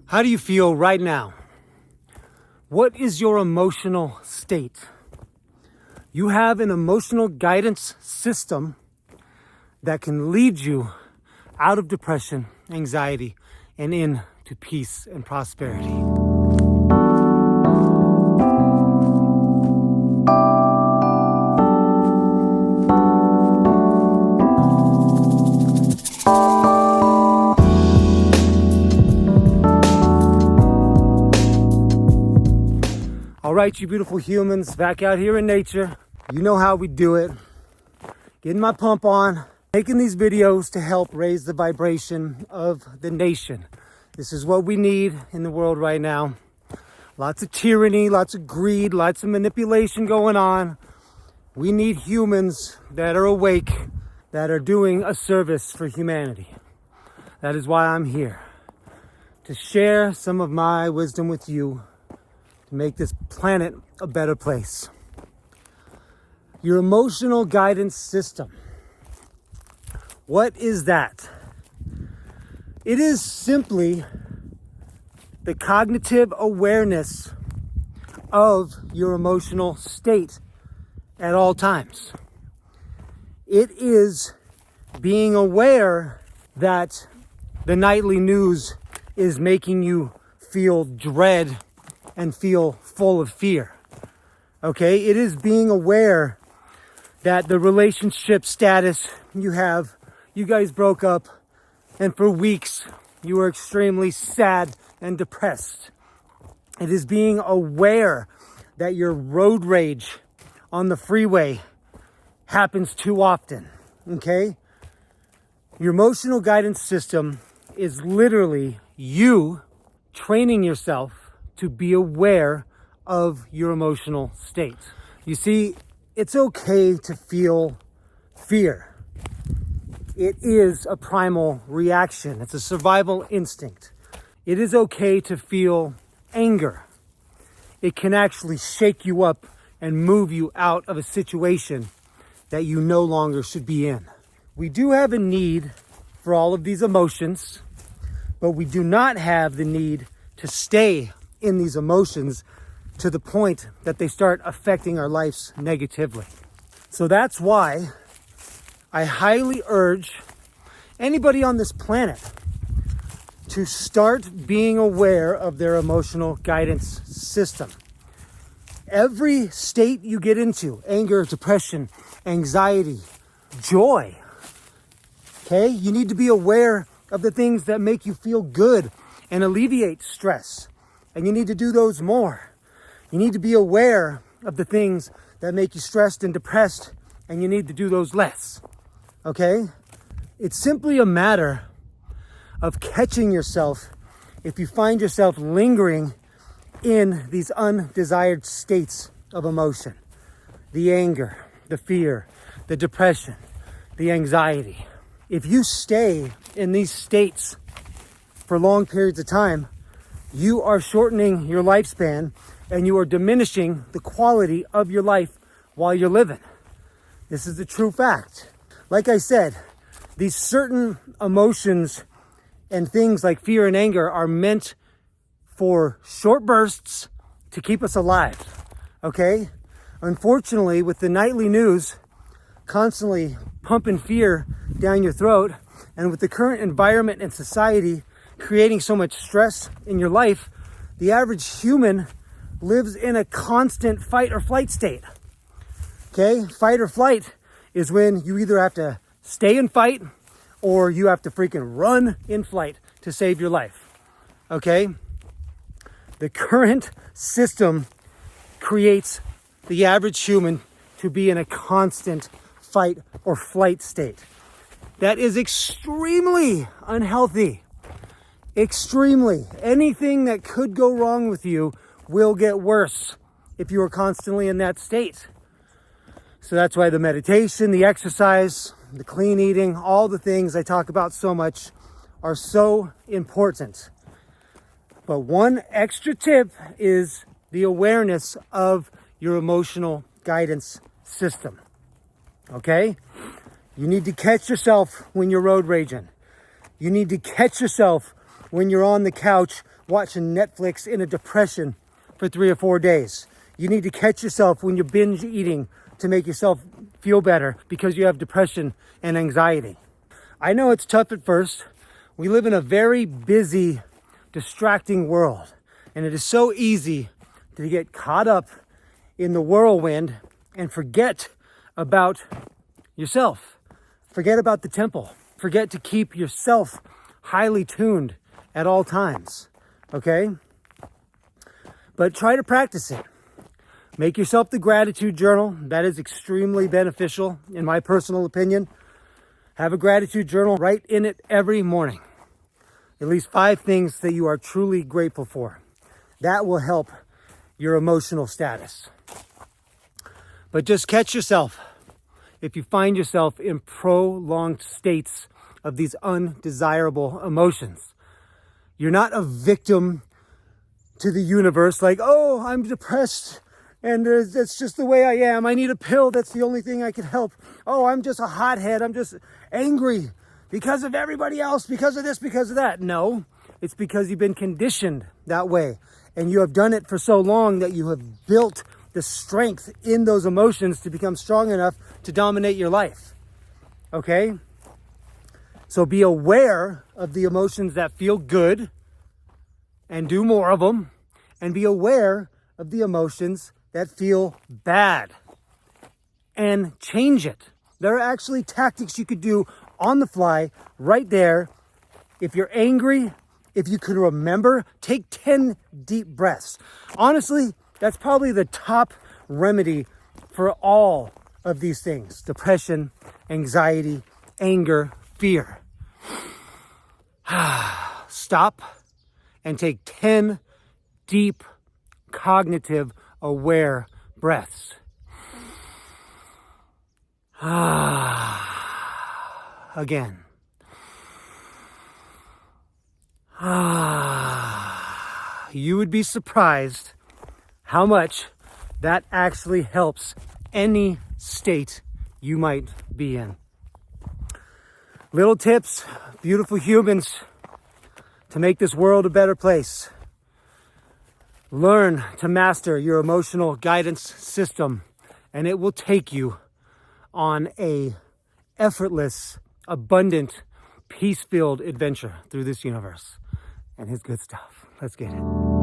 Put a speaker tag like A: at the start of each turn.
A: How do you feel right now? What is your emotional state? You have an emotional guidance system that can lead you out of depression, anxiety, and into peace and prosperity. All right, you beautiful humans, back out here in nature. You know how we do it. Getting my pump on, making these videos to help raise the vibration of the nation. This is what we need in the world right now. Lots of tyranny, lots of greed, lots of manipulation going on. We need humans that are awake, that are doing a service for humanity. That is why I'm here, to share some of my wisdom with you, to make this planet a better place. Your emotional guidance system. What is that? It is simply the cognitive awareness of your emotional state at all times. It is being aware that the nightly news is making you feel dread and feel full of fear. Okay? It is being aware that the relationship status you have, you guys broke up, and for weeks you were extremely sad and depressed. It is being aware that your road rage on the freeway happens too often. Okay? Your emotional guidance system is literally you training yourself to be aware of your emotional state. You see, it's okay to feel fear. It is a primal reaction. It's a survival instinct. It is okay to feel anger. It can actually shake you up and move you out of a situation that you no longer should be in. We do have a need for all of these emotions, but we do not have the need to stay in these emotions to the point that they start affecting our lives negatively. So that's why I highly urge anybody on this planet to start being aware of their emotional guidance system. Every state you get into, anger, depression, anxiety, joy, okay? You need to be aware of the things that make you feel good and alleviate stress. And you need to do those more. You need to be aware of the things that make you stressed and depressed, and you need to do those less. Okay? It's simply a matter of catching yourself if you find yourself lingering in these undesired states of emotion. The anger, the fear, the depression, the anxiety. If you stay in these states for long periods of time, you are shortening your lifespan and you are diminishing the quality of your life while you're living. This is the true fact. Like I said, these certain emotions and things like fear and anger are meant for short bursts to keep us alive. Okay? Unfortunately, with the nightly news constantly pumping fear down your throat, and with the current environment and society creating so much stress in your life, the average human lives in a constant fight or flight state. Okay? Fight or flight is when you either have to stay and fight or you have to freaking run in flight to save your life. Okay? The current system creates the average human to be in a constant fight or flight state. That is extremely unhealthy. Extremely. Anything that could go wrong with you will get worse if you are constantly in that state. So that's why the meditation, the exercise, the clean eating, all the things I talk about so much are so important. But one extra tip is the awareness of your emotional guidance system. Okay? You need to catch yourself when you're road raging. You need to catch yourself when you're on the couch watching Netflix in a depression for 3 or 4 days. You need to catch yourself when you're binge eating to make yourself feel better because you have depression and anxiety. I know it's tough at first. We live in a very busy, distracting world, and it is so easy to get caught up in the whirlwind and forget about yourself. Forget about the temple. Forget to keep yourself highly tuned at all times, okay? But try to practice it. Make yourself the gratitude journal. That is extremely beneficial, in my personal opinion. Have a gratitude journal. Write in it every morning at least 5 things that you are truly grateful for. That will help your emotional status. But just catch yourself if you find yourself in prolonged states of these undesirable emotions. You're not a victim to the universe, like, oh, I'm depressed and that's just the way I am. I need a pill. That's the only thing I can help. Oh, I'm just a hothead. I'm just angry because of everybody else, because of this, because of that. No, it's because you've been conditioned that way. And you have done it for so long that you have built the strength in those emotions to become strong enough to dominate your life. Okay? So be aware of the emotions that feel good and do more of them. And be aware of the emotions that feel bad and change it. There are actually tactics you could do on the fly right there. If you're angry, if you can remember, take 10 deep breaths. Honestly, that's probably the top remedy for all of these things: depression, anxiety, anger, fear. Stop and take 10 deep, cognitive, aware breaths. Again. You would be surprised how much that actually helps any state you might be in. Little tips, beautiful humans, to make this world a better place. Learn to master your emotional guidance system, and it will take you on a effortless, abundant, peace-filled adventure through this universe and his good stuff. Let's get it.